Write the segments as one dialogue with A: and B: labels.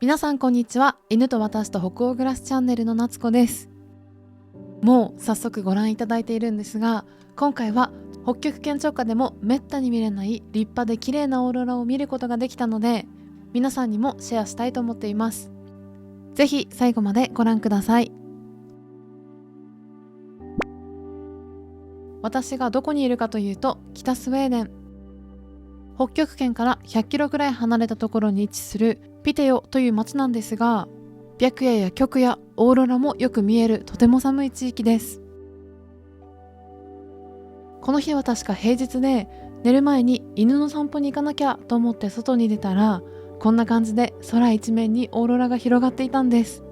A: 皆さんこんにちは。犬と私と北欧暮らしチャンネルの夏子です。もう早速ご覧いただいているんですが、今回は北極圏直下でもめったに見れない立派で綺麗なオーロラを見ることができたので、皆さんにもシェアしたいと思っています。ぜひ最後までご覧ください。私がどこにいるかというと、北スウェーデン。北極圏から100キロくらい離れたところに位置するピテヨという町なんですが、白夜や極夜、オーロラもよく見えるとても寒い地域です。この日は確か平日で、寝る前に犬の散歩に行かなきゃと思って外に出たら、こんな感じで空一面にオーロラが広がっていたんです。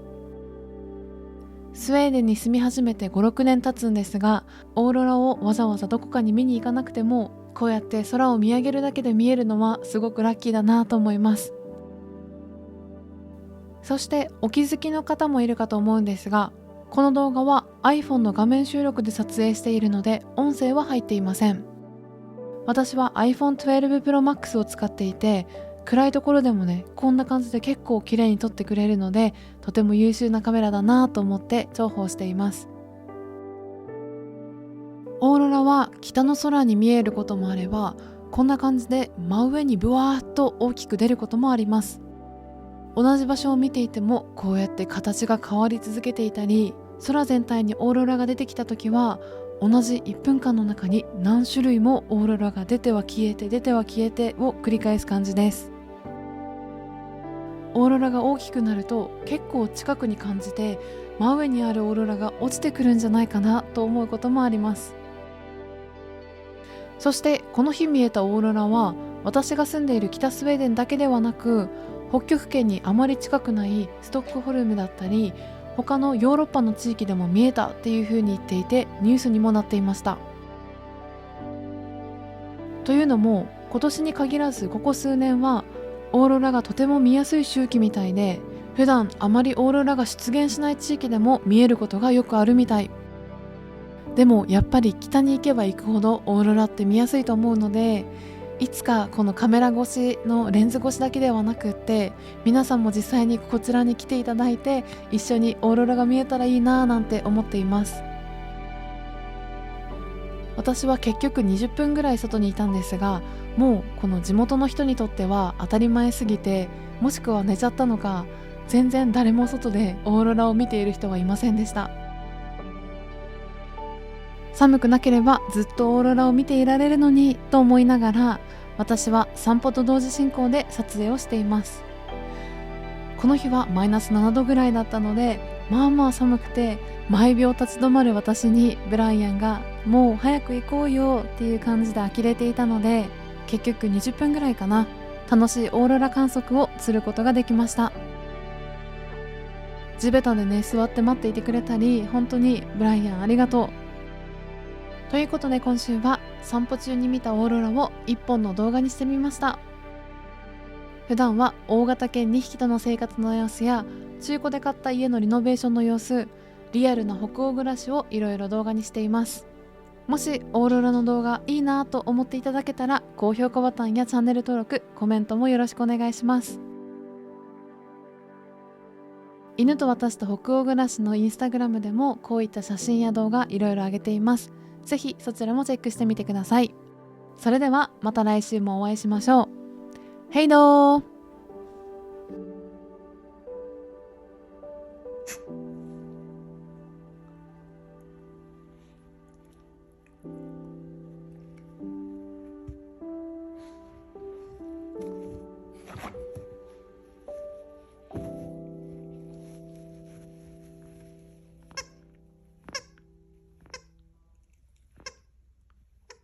A: スウェーデンに住み始めて5、6年経つんですが、オーロラをわざわざどこかに見に行かなくても、こうやって空を見上げるだけで見えるのはすごくラッキーだなと思います。そしてお気づきの方もいるかと思うんですが、この動画は iPhone の画面収録で撮影しているので音声は入っていません。私は iPhone 12 Pro Max を使っていて、暗いところでもね、こんな感じで結構綺麗に撮ってくれるので、とても優秀なカメラだなと思って重宝しています。オーロラは北の空に見えることもあれば、こんな感じで真上にブワーッと大きく出ることもあります。同じ場所を見ていてもこうやって形が変わり続けていたり、空全体にオーロラが出てきた時は、同じ1分間の中に何種類もオーロラが出ては消えて出ては消えてを繰り返す感じです。オーロラが大きくなると結構近くに感じて、真上にあるオーロラが落ちてくるんじゃないかなと思うこともあります。そしてこの日見えたオーロラは、私が住んでいる北スウェーデンだけではなく、北極圏にあまり近くないストックホルムだったり、他のヨーロッパの地域でも見えたっていう風に言っていて、ニュースにもなっていました。というのも、今年に限らずここ数年はオーロラがとても見やすい周期みたいで、普段あまりオーロラが出現しない地域でも見えることがよくあるみたい。でもやっぱり北に行けば行くほどオーロラって見やすいと思うので、いつかこのカメラ越しのレンズ越しだけではなくって、皆さんも実際にこちらに来ていただいて、一緒にオーロラが見えたらいいなぁなんて思っています。私は結局20分ぐらい外にいたんですが、もうこの地元の人にとっては当たり前すぎて、もしくは寝ちゃったのか、全然誰も外でオーロラを見ている人はいませんでした。寒くなければずっとオーロラを見ていられるのにと思いながら、私は散歩と同時進行で撮影をしています。この日はマイナス7度ぐらいだったので、まあまあ寒くて、毎秒立ち止まる私にブライアンがもう早く行こうよっていう感じで呆れていたので、結局20分ぐらいかな、楽しいオーロラ観測をすることができました。地べたでね、座って待っていてくれたり、本当にブライアンありがとう。ということで、今週は散歩中に見たオーロラを一本の動画にしてみました。普段は大型犬2匹との生活の様子や、中古で買った家のリノベーションの様子、リアルな北欧暮らしをいろいろ動画にしています。もしオーロラの動画いいなと思っていただけたら、高評価ボタンやチャンネル登録、コメントもよろしくお願いします。犬と私と北欧暮らしのインスタグラムでもこういった写真や動画いろいろ上げています。ぜひそちらもチェックしてみてください。それではまた来週もお会いしましょう。ヘイドー。